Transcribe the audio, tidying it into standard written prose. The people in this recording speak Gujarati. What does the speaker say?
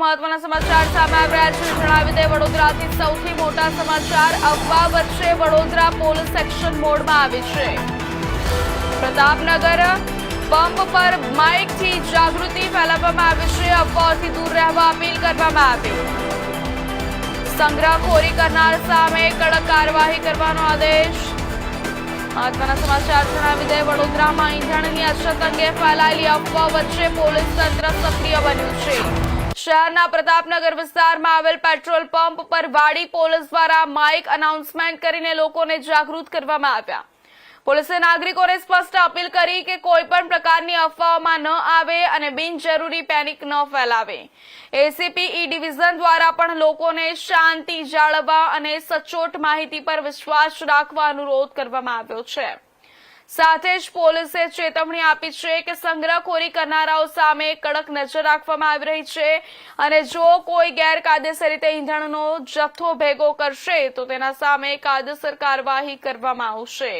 મહત્વના સમાચાર સામે આવી રહ્યા છે. જણાવી દે વડોદરાથી સૌથી મોટા સમાચાર. અફવા વચ્ચે વડોદરા પોલીસ એક્શન મોડમાં આવી છે. પ્રતાપનગર પંપ પર માઇકથી જાગૃતિ ફેલાવવામાં આવી છે. અફવાઓથી દૂર રહેવા અપીલ કરવામાં આવી. સંગ્રહખોરી કરનાર સામે કડક કાર્યવાહી કરવાનો આદેશ. મહત્વના સમાચાર જણાવી દે વડોદરામાં ઈંધણની અછત અંગે ફેલાયેલી અફવા વચ્ચે પોલીસ તંત્ર સક્રિય બન્યું છે. શહેરના પ્રતાપનગર વિસ્તારમાં આવેલ પેટ્રોલ પંપ પર વાડી પોલીસ દ્વારા માઇક અનાઉન્સમેન્ટ કરીને લોકોને જાગૃત કરવામાં આવ્યા. પોલીસે નાગરિકોને સ્પષ્ટ અપીલ કરી કે કોઈ પણ પ્રકારની અફવાઓમાં ન આવે અને બિનજરૂરી પેનિક ન ફેલાવે. એસીપી ઈ ડિવિઝન દ્વારા પણ લોકોને શાંતિ જાળવવા અને સચોટ માહિતી પર વિશ્વાસ રાખવા અનુરોધ કરવામાં આવ્યો છે. સાથે જ પોલીસે ચેતવણી આપી છે કે સંગ્રહખોરી કરનારાઓ સામે કડક નજર રાખવામાં આવી રહી છે અને જો કોઈ ગેરકાયદેસર રીતે ઈંધણનો જથ્થો ભેગો કરશે તો તેના સામે કાયદેસર કાર્યવાહી કરવામાં આવશે.